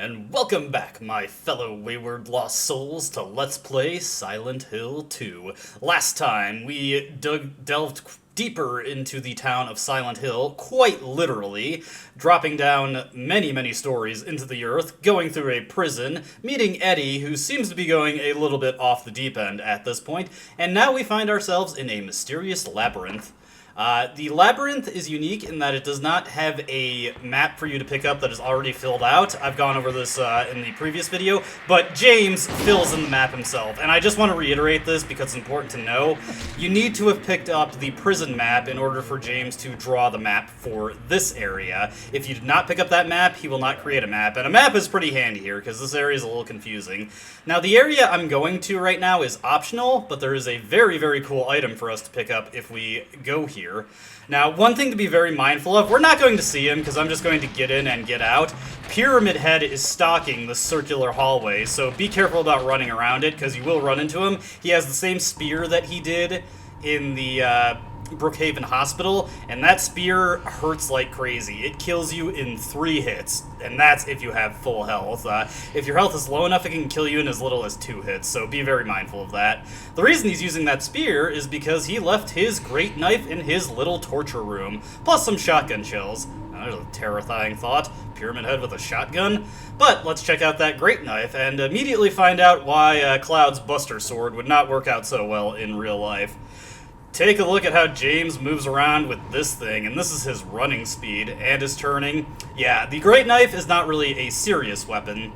And welcome back, my fellow wayward lost souls, to Let's Play Silent Hill 2. Last time, we delved deeper into the town of Silent Hill, quite literally, dropping down many stories into the earth, going through a prison, meeting Eddie, who seems to be going a little bit off the deep end at this point, and now we find ourselves in a mysterious labyrinth. The labyrinth is unique in that it does not have a map for you to pick up that is already filled out. I've gone over this in the previous video, but James fills in the map himself. And I just want to reiterate this because it's important to know. You need to have picked up the prison map in order for James to draw the map for this area. If you did not pick up that map, he will not create a map. And a map is pretty handy here because this area is a little confusing. Now, the area I'm going to right now is optional, but there is a very cool item for us to pick up if we go here. Now, one thing to be very mindful of, we're not going to see him because I'm just going to get in and get out. Pyramid Head is stalking the circular hallway, so be careful about running around it because you will run into him. He has the same spear that he did in the Brookhaven Hospital, and that spear hurts like crazy. It kills you in 3 hits, and that's if you have full health. If your health is low enough, it can kill you in as little as 2 hits, so be very mindful of that. The reason he's using that spear is because he left his great knife in his little torture room, plus some shotgun shells. Now, there's a terrifying thought, Pyramid Head with a shotgun. But let's check out that great knife and immediately find out why Cloud's Buster Sword would not work out so well in real life. Take a look at how James moves around with this thing, and this is his running speed and his turning. Yeah, the Great Knife is not really a serious weapon,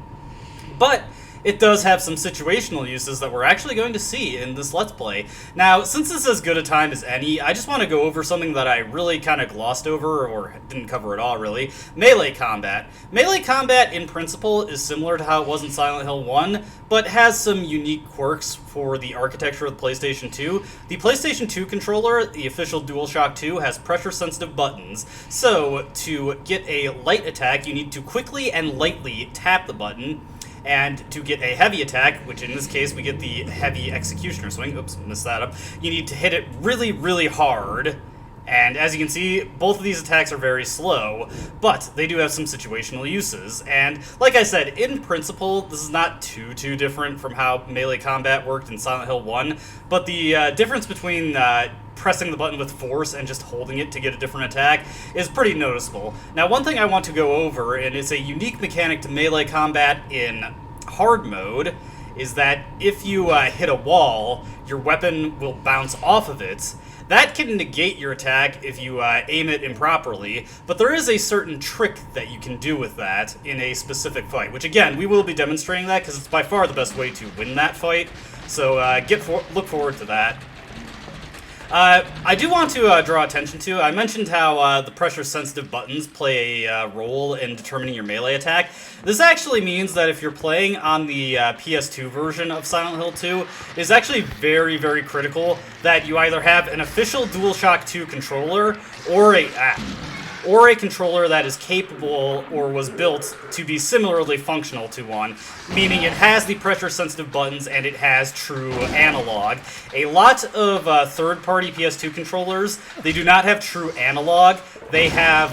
but it does have some situational uses that we're actually going to see in this Let's Play. Now, since this is as good a time as any, I just want to go over something that I really kind of glossed over, or didn't cover at all, really. Melee combat. Melee combat, in principle, is similar to how it was in Silent Hill 1, but has some unique quirks for the architecture of the PlayStation 2. The PlayStation 2 controller, the official DualShock 2, has pressure-sensitive buttons. So, to get a light attack, you need to quickly and lightly tap the button. And to get a heavy attack, which in this case we get the heavy executioner swing, oops, messed that up, you need to hit it really hard. And as you can see, both of these attacks are very slow, but they do have some situational uses. And like I said, in principle, this is not too different from how melee combat worked in Silent Hill 1, but the difference between pressing the button with force and just holding it to get a different attack is pretty noticeable. Now, one thing I want to go over, and it's a unique mechanic to melee combat in hard mode, is that if you hit a wall, your weapon will bounce off of it. That can negate your attack if you aim it improperly, but there is a certain trick that you can do with that in a specific fight, which again, we will be demonstrating that because it's by far the best way to win that fight, so look forward to that. I do want to draw attention to, I mentioned how the pressure-sensitive buttons play a role in determining your melee attack. This actually means that if you're playing on the PS2 version of Silent Hill 2, it's actually very critical that you either have an official DualShock 2 controller or a controller that is capable or was built to be similarly functional to one, meaning it has the pressure-sensitive buttons and it has true analog. A lot of third-party PS2 controllers, they do not have true analog. They have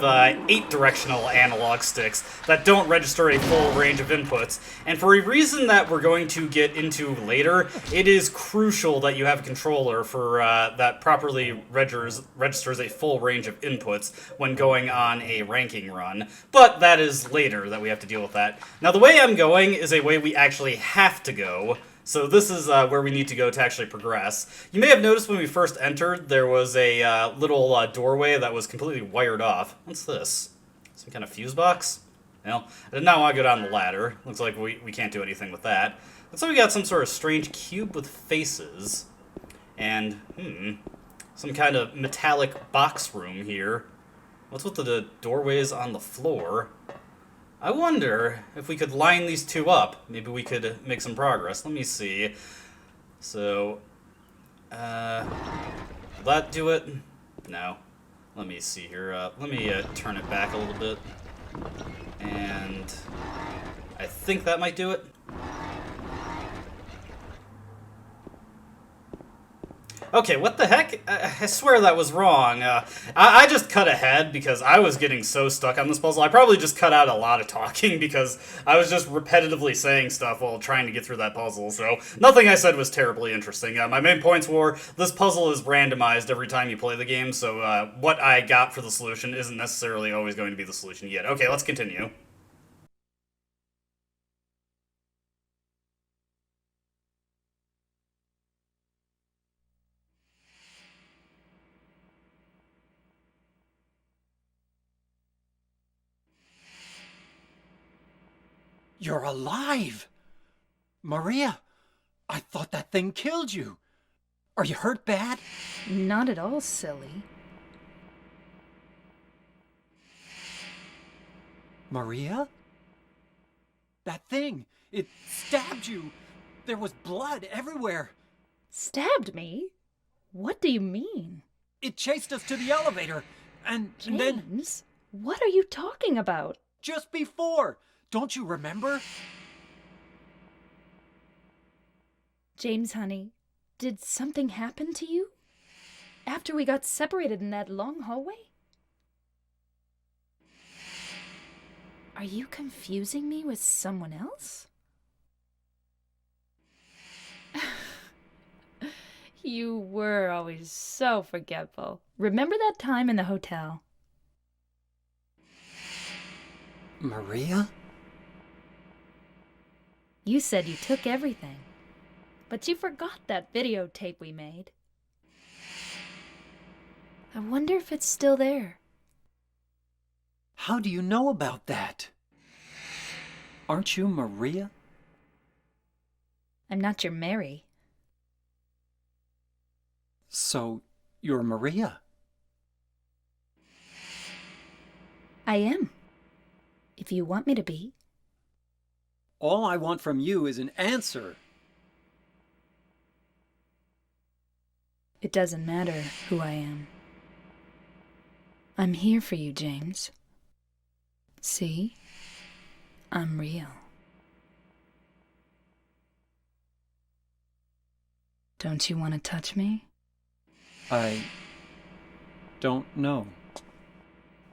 8-directional analog sticks that don't register a full range of inputs. And for a reason that we're going to get into later, it is crucial that you have a controller for that properly registers a full range of inputs when going on a ranking run. But that is later that we have to deal with that. Now, the way I'm going is a way we actually have to go. So this is where we need to go to actually progress. You may have noticed when we first entered, there was a little doorway that was completely wired off. What's this? Some kind of fuse box? Well, I did not want to go down the ladder. Looks like we can't do anything with that. Looks like we got some sort of strange cube with faces. And, some kind of metallic box room here. What's with the doorways on the floor? I wonder if we could line these two up. Maybe we could make some progress. Let me see. So, will that do it? No. Let me see here. Let me turn it back a little bit. And I think that might do it. Okay, what the heck? I swear that was wrong. I just cut ahead because I was getting so stuck on this puzzle. I probably just cut out a lot of talking because I was just repetitively saying stuff while trying to get through that puzzle. So nothing I said was terribly interesting. My main points were this puzzle is randomized every time you play the game, so what I got for the solution isn't necessarily always going to be the solution yet. Okay, let's continue. You're alive! Maria, I thought that thing killed you. Are you hurt bad? Not at all, silly. Maria? That thing, it stabbed you. There was blood everywhere. Stabbed me? What do you mean? It chased us to the elevator, and then James, what are you talking about? just before, don't you remember? James, honey, did something happen to you? After we got separated in that long hallway? Are you confusing me with someone else? You were always so forgetful. Remember that time in the hotel? Maria? You said you took everything, but you forgot that videotape we made. I wonder if it's still there. How do you know about that? Aren't you Maria? I'm not your Mary. So, you're Maria? I am. If you want me to be. All I want from you is an answer. It doesn't matter who I am. I'm here for you, James. See? I'm real. Don't you want to touch me? I don't know.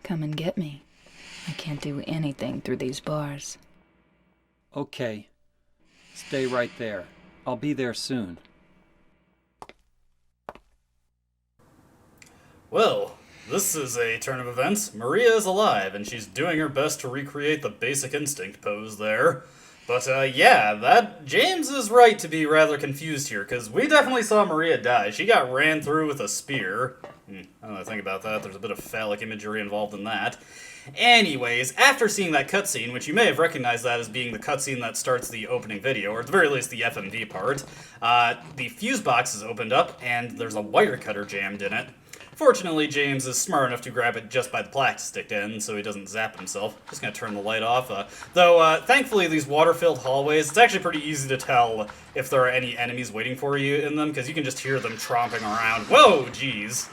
Come and get me. I can't do anything through these bars. Okay. Stay right there. I'll be there soon. Well, this is a turn of events. Maria is alive, and she's doing her best to recreate the basic instinct pose there. But, yeah, that James is right to be rather confused here, because we definitely saw Maria die. She got ran through with a spear. I don't know, think about that. There's a bit of phallic imagery involved in that. Anyways, after seeing that cutscene, which you may have recognized that as being the cutscene that starts the opening video, or at the very least the FMV part, the fuse box is opened up, and there's a wire cutter jammed in it. Fortunately, James is smart enough to grab it just by the plastic end, so he doesn't zap himself. Just gonna turn the light off. Though, thankfully, these water-filled hallways, it's actually pretty easy to tell if there are any enemies waiting for you in them, because you can just hear them tromping around. Whoa, jeez.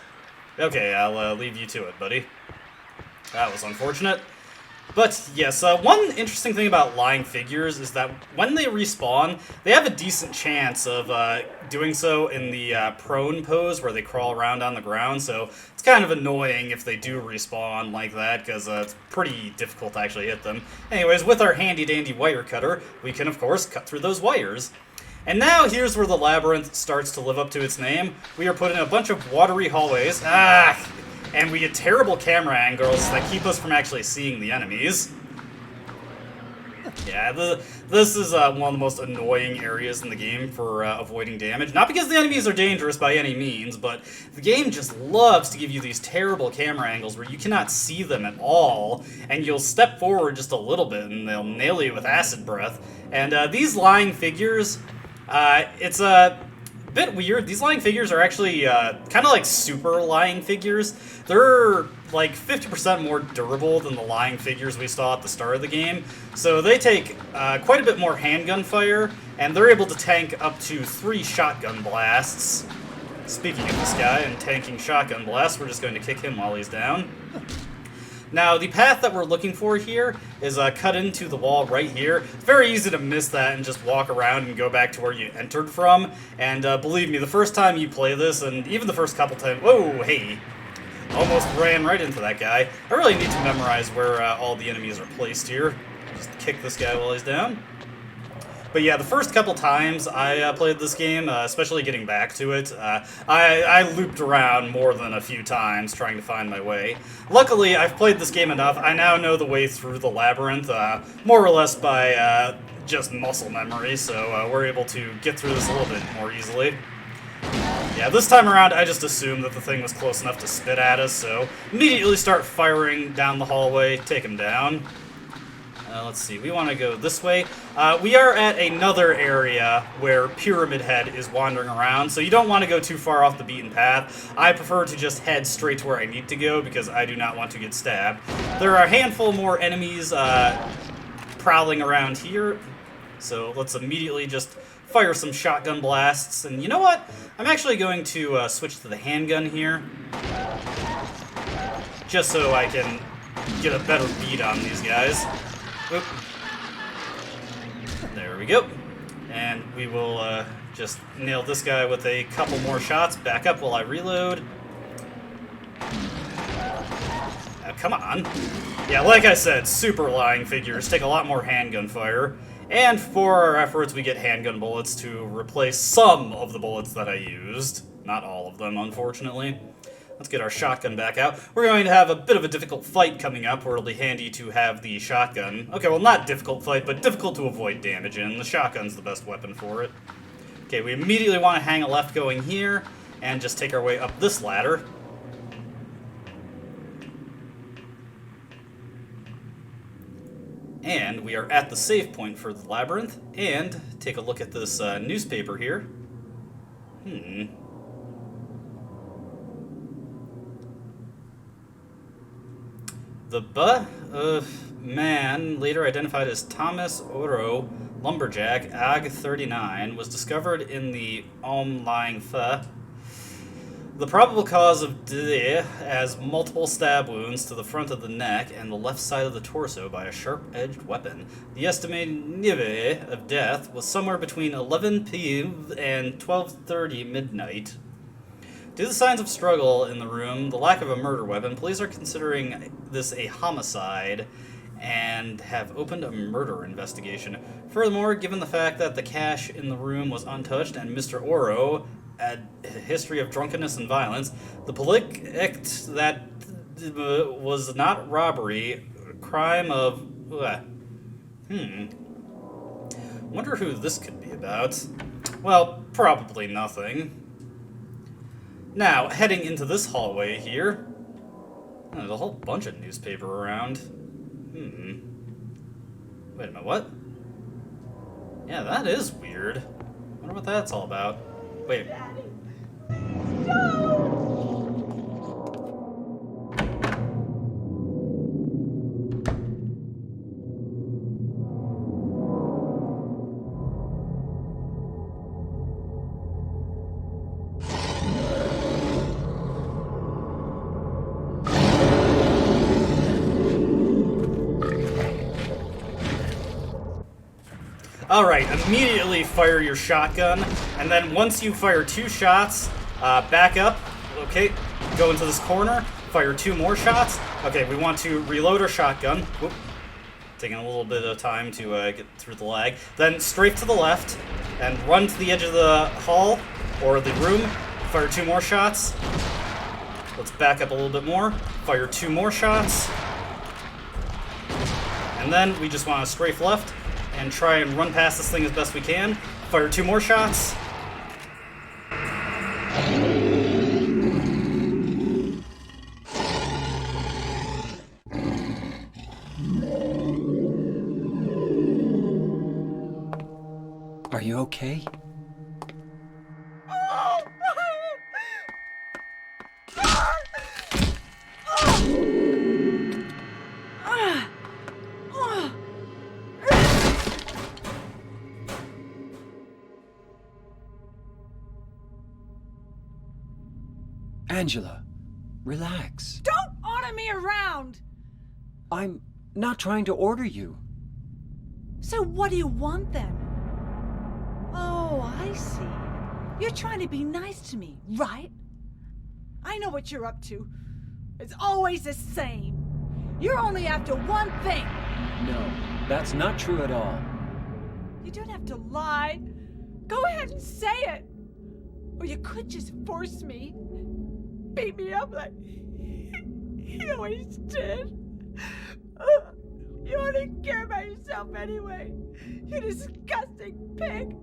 Okay, I'll leave you to it, buddy. That was unfortunate. But, yes, one interesting thing about lying figures is that when they respawn, they have a decent chance of doing so in the prone pose, where they crawl around on the ground, so it's kind of annoying if they do respawn like that, because it's pretty difficult to actually hit them. Anyways, with our handy-dandy wire cutter, we can, of course, cut through those wires. And now here's where the Labyrinth starts to live up to its name. We are put in a bunch of watery hallways. And we get terrible camera angles that keep us from actually seeing the enemies. Yeah, this is one of the most annoying areas in the game for avoiding damage. Not because the enemies are dangerous by any means, but the game just loves to give you these terrible camera angles where you cannot see them at all, and you'll step forward just a little bit and they'll nail you with acid breath. And these lying figures, it's a bit weird. These lying figures are actually kind of like super lying figures. They're like 50% more durable than the lying figures we saw at the start of the game. So they take quite a bit more handgun fire, and they're able to tank up to 3 shotgun blasts. Speaking of this guy and tanking shotgun blasts, we're just going to kick him while he's down. Now, the path that we're looking for here is cut into the wall right here. It's very easy to miss that and just walk around and go back to where you entered from. And believe me, the first time you play this, and even the first couple times... Whoa, hey. Almost ran right into that guy. I really need to memorize where all the enemies are placed here. Just kick this guy while he's down. But yeah, the first couple times I played this game, especially getting back to it, I looped around more than a few times trying to find my way. Luckily, I've played this game enough. I now know the way through the labyrinth, more or less by just muscle memory, so we're able to get through this a little bit more easily. Yeah, this time around, I just assumed that the thing was close enough to spit at us, so immediately start firing down the hallway, take him down. Let's see, we want to go this way. We are at another area where Pyramid Head is wandering around, so you don't want to go too far off the beaten path. I prefer to just head straight to where I need to go because I do not want to get stabbed. There are a handful more enemies prowling around here, so let's immediately just fire some shotgun blasts. And you know what? I'm actually going to switch to the handgun here, just so I can get a better beat on these guys. Oop. There we go. And we will just nail this guy with a couple more shots. Back up while I reload. Come on. Yeah, like I said, super lying figures take a lot more handgun fire. And for our efforts, we get handgun bullets to replace some of the bullets that I used. Not all of them, unfortunately. Let's get our shotgun back out. We're going to have a bit of a difficult fight coming up where it'll be handy to have the shotgun. Okay, well, not difficult fight, but difficult to avoid damage in. The shotgun's the best weapon for it. Okay, we immediately want to hang a left going here and just take our way up this ladder. And we are at the save point for the labyrinth. And take a look at this newspaper here. The man, later identified as Thomas Oro, lumberjack, Ag 39, was discovered in the lying Pha. The probable cause of death as multiple stab wounds to the front of the neck and the left side of the torso by a sharp-edged weapon. The estimated nive of death was somewhere between 11 p.m. and 12:30 midnight. Due to the signs of struggle in the room, the lack of a murder weapon, police are considering this a homicide and have opened a murder investigation. Furthermore, given the fact that the cash in the room was untouched and Mr. Oro had a history of drunkenness and violence, the police act that was not robbery, crime of... Wonder who this could be about. Well, probably nothing. Now, heading into this hallway here, there's a whole bunch of newspaper around. Wait a minute, what? Yeah, that is weird. I wonder what that's all about. Wait. Alright, immediately fire your shotgun, and then once you fire 2 shots, back up, okay, go into this corner, fire 2 more shots. Okay, we want to reload our shotgun. Whoop. Taking a little bit of time to get through the lag. Then strafe to the left, and run to the edge of the hall, or the room, fire 2 more shots. Let's back up a little bit more, fire 2 more shots. And then we just want to strafe left, and try and run past this thing as best we can. Fire 2 more shots. Are you okay? Angela, relax. Don't order me around! I'm not trying to order you. So what do you want then? Oh, I see. You're trying to be nice to me, right? I know what you're up to. It's always the same. You're only after one thing. No, that's not true at all. You don't have to lie. Go ahead and say it. Or you could just force me. Beat me up like you always did. You only care about yourself anyway. You disgusting pig.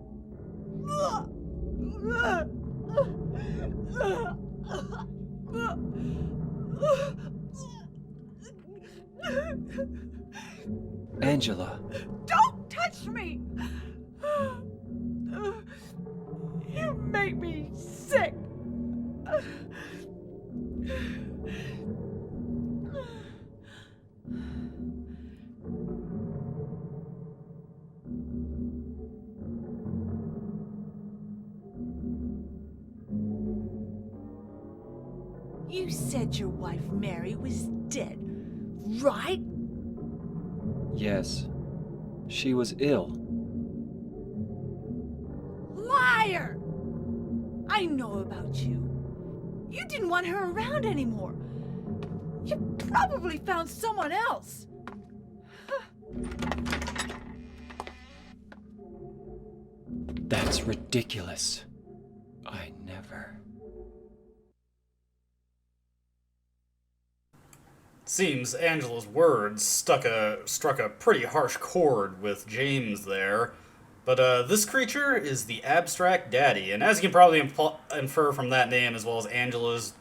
Angela. Don't touch me! You make me sick. You said your wife Mary was dead, right? Yes. She was ill. Liar! I know about you. You didn't want her around anymore. You probably found someone else. That's ridiculous. I never... Seems Angela's words struck a pretty harsh chord with James there. But this creature is the Abstract Daddy, and as you can probably infer from that name as well as Angela's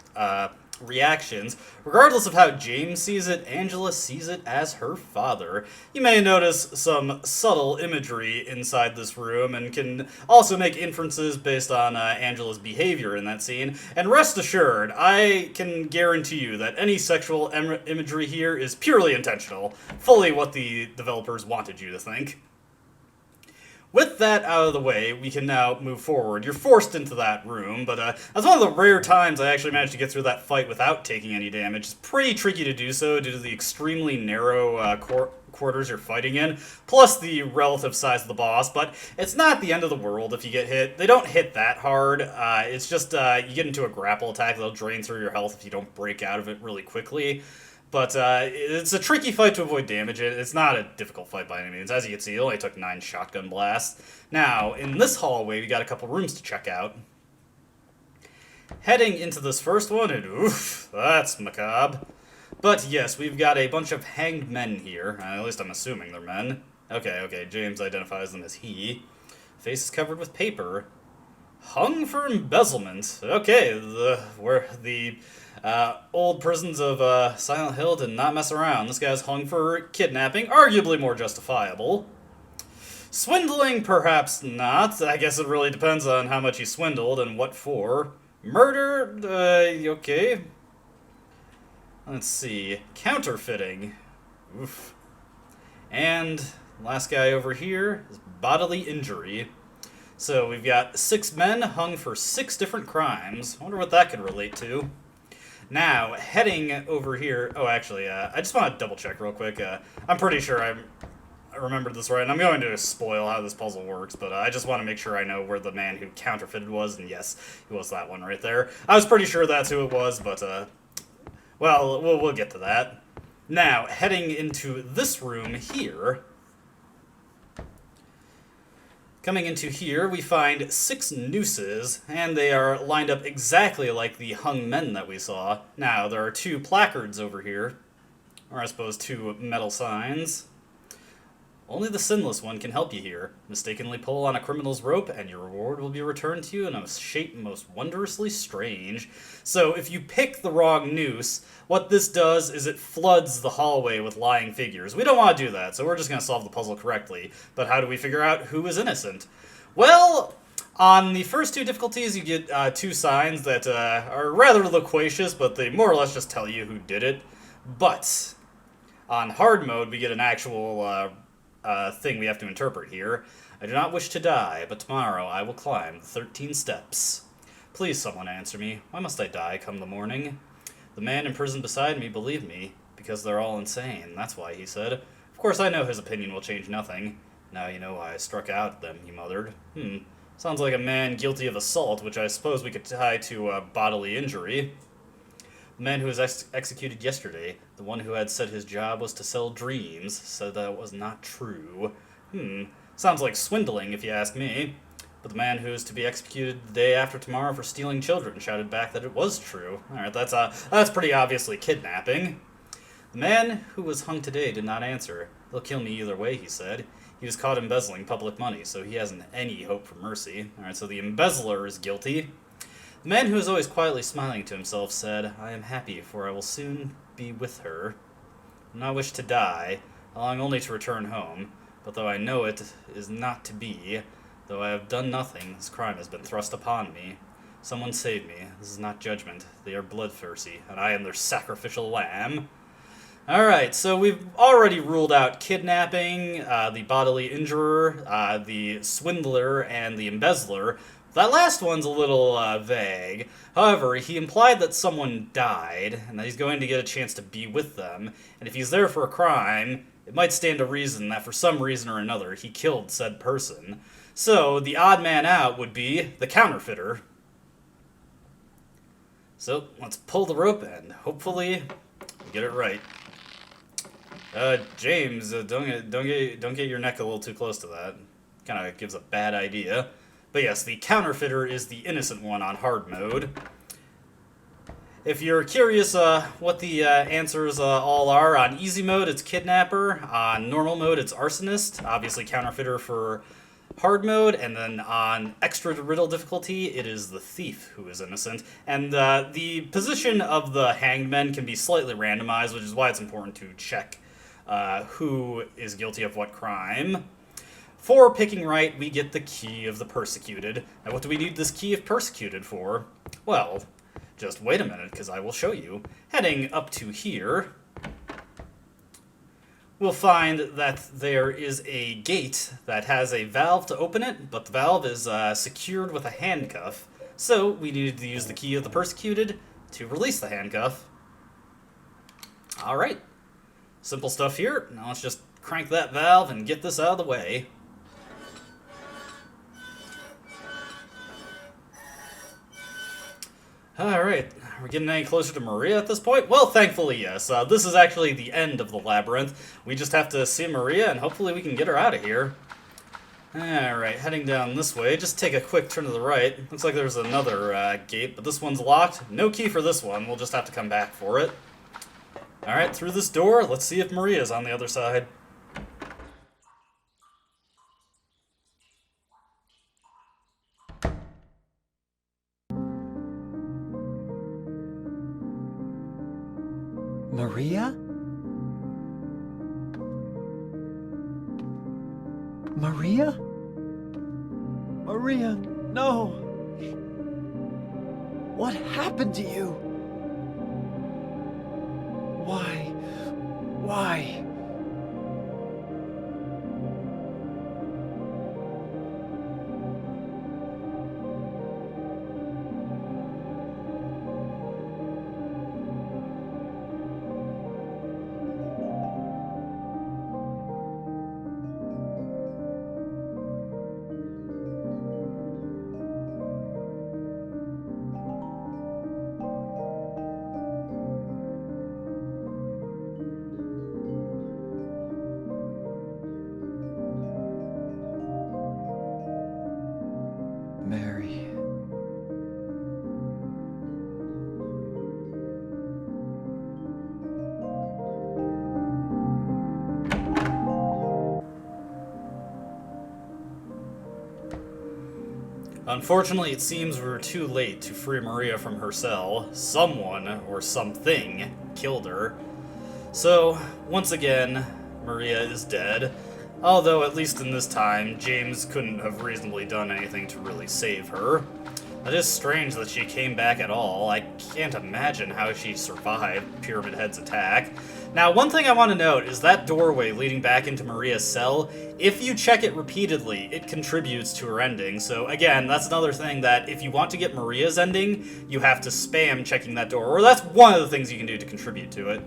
reactions, regardless of how James sees it, Angela sees it as her father. You may notice some subtle imagery inside this room and can also make inferences based on Angela's behavior in that scene. And rest assured, I can guarantee you that any sexual imagery here is purely intentional, fully what the developers wanted you to think. With that out of the way, we can now move forward. You're forced into that room, but that's one of the rare times I actually managed to get through that fight without taking any damage. It's pretty tricky to do so due to the extremely narrow quarters you're fighting in, plus the relative size of the boss, but it's not the end of the world if you get hit. They don't hit that hard. It's just you get into a grapple attack that'll drain through your health if you don't break out of it really quickly. But it's a tricky fight to avoid damage. It's not a difficult fight by any means. As you can see, it only took 9 shotgun blasts. Now, in this hallway, we got a couple rooms to check out. Heading into this first one, and oof, that's macabre. But yes, we've got a bunch of hanged men here. At least I'm assuming they're men. Okay, James identifies them as he. Face is covered with paper. Hung for embezzlement. Okay, the old prisons of Silent Hill did not mess around. This guy's hung for kidnapping, arguably more justifiable. Swindling, perhaps not. I guess it really depends on how much he swindled and what for. Murder, okay. Let's see. Counterfeiting. Oof. And last guy over here is bodily injury. So we've got 6 men hung for 6 different crimes. I wonder what that could relate to. Now, heading over here... Oh, actually, I just want to double check real quick. I'm pretty sure I remembered this right, and I'm going to spoil how this puzzle works, but I just want to make sure I know where the man who counterfeited was, and yes, he was that one right there. I was pretty sure that's who it was, but, well, we'll get to that. Now, heading into this room here... Coming into here, we find 6 nooses, and they are lined up exactly like the hung men that we saw. Now, there are 2 placards over here, or I suppose 2 metal signs. Only the sinless one can help you here. Mistakenly pull on a criminal's rope, and your reward will be returned to you in a shape most wondrously strange. So, if you pick the wrong noose, what this does is it floods the hallway with lying figures. We don't want to do that, so we're just going to solve the puzzle correctly. But how do we figure out who is innocent? Well, on the first 2 difficulties, you get 2 signs that are rather loquacious, but they more or less just tell you who did it. But on hard mode, we get an actual thing we have to interpret here. I do not wish to die, but tomorrow I will climb the 13 steps. Please, someone answer me. Why must I die come the morning? The man in prison beside me believed me, Because they're all insane, that's why, he said. Of course, I know his opinion will change nothing. Now you know why I struck out at them, he muttered. Sounds like a man guilty of assault, which I suppose we could tie to bodily injury. The man who was executed yesterday, the one who had said his job was to sell dreams, said that was not true. Sounds like swindling, if you ask me. But the man who is to be executed the day after tomorrow for stealing children shouted back that it was true. Alright, that's pretty obviously kidnapping. The man who was hung today did not answer. They'll kill me either way, he said. He was caught embezzling public money, so he hasn't any hope for mercy. Alright, so the embezzler is guilty. The man who was always quietly smiling to himself said, I am happy, for I will soon be with her. I do not wish to die, I long only to return home. But though I know it is not to be, though I have done nothing, this crime has been thrust upon me. Someone save me. This is not judgment. They are bloodthirsty, and I am their sacrificial lamb. Alright, so we've already ruled out kidnapping, the bodily injurer, the swindler, and the embezzler. That last one's a little vague. However, he implied that someone died, and that he's going to get a chance to be with them. And if he's there for a crime, it might stand to reason that for some reason or another, he killed said person. So, the odd man out would be the counterfeiter. So, let's pull the rope and hopefully we get it right. James, don't get your neck a little too close to that. Kind of gives a bad idea. But yes, the counterfeiter is the innocent one on hard mode. If you're curious what the answers all are, on easy mode it's kidnapper, on normal mode it's arsonist, obviously counterfeiter for hard mode, and then on extra riddle difficulty it is the thief who is innocent. And the position of the hanged men can be slightly randomized, which is why it's important to check who is guilty of what crime. For picking right, we get the key of the persecuted. Now, what do we need this key of persecuted for? Well, just wait a minute, because I will show you. Heading up to here, we'll find that there is a gate that has a valve to open it, but the valve is secured with a handcuff. So, we needed to use the key of the persecuted to release the handcuff. Alright. Simple stuff here. Now let's just crank that valve and get this out of the way. Alright, are we getting any closer to Maria at this point? Well, thankfully, yes. This is actually the end of the labyrinth. We just have to see Maria, and hopefully we can get her out of here. Alright, heading down this way. Just take a quick turn to the right. Looks like there's another gate, but this one's locked. No key for this one. We'll just have to come back for it. Alright, through this door. Let's see if Maria's on the other side. Maria? Maria? Maria, no! What happened to you? Why? Why? Mary. Unfortunately, it seems we were too late to free Maria from her cell. Someone, or something, killed her. So, once again, Maria is dead. Although, at least in this time, James couldn't have reasonably done anything to really save her. It is strange that she came back at all. I can't imagine how she survived Pyramid Head's attack. Now, one thing I want to note is that doorway leading back into Maria's cell, if you check it repeatedly, it contributes to her ending. So again, that's another thing that if you want to get Maria's ending, you have to spam checking that door. Or that's one of the things you can do to contribute to it.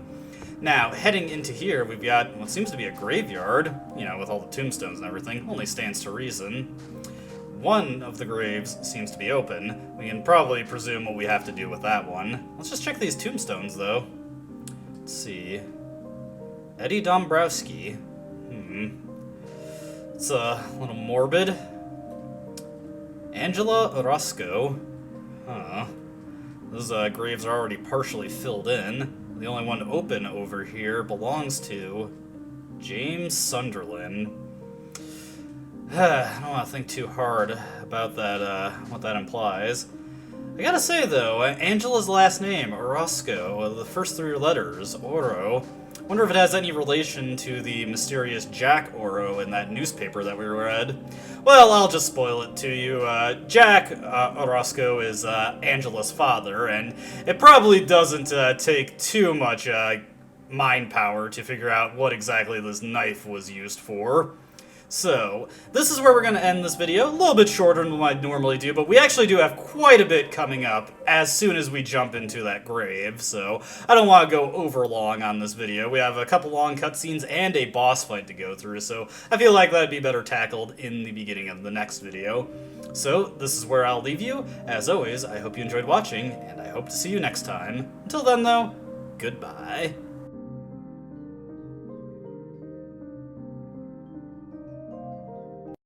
Now, heading into here, we've got what seems to be a graveyard, you know, with all the tombstones and everything. Only stands to reason. One of the graves seems to be open. We can probably presume what we have to do with that one. Let's just check these tombstones, though. Let's see. Eddie Dombrowski. It's a little morbid. Angela Orozco. Huh. Those graves are already partially filled in. The only one open over here belongs to James Sunderland. I don't want to think too hard about that, what that implies. I gotta say, though, Angela's last name, Orozco, the first 3 letters, Oro, wonder if it has any relation to the mysterious Jack Oro in that newspaper that we read. Well, I'll just spoil it to you. Jack Orozco is Angela's father, and it probably doesn't take too much mind power to figure out what exactly this knife was used for. So, this is where we're going to end this video. A little bit shorter than what I normally do, but we actually do have quite a bit coming up as soon as we jump into that grave, so I don't want to go over long on this video. We have a couple long cutscenes and a boss fight to go through, so I feel like that'd be better tackled in the beginning of the next video. So, this is where I'll leave you. As always, I hope you enjoyed watching, and I hope to see you next time. Until then, though, goodbye.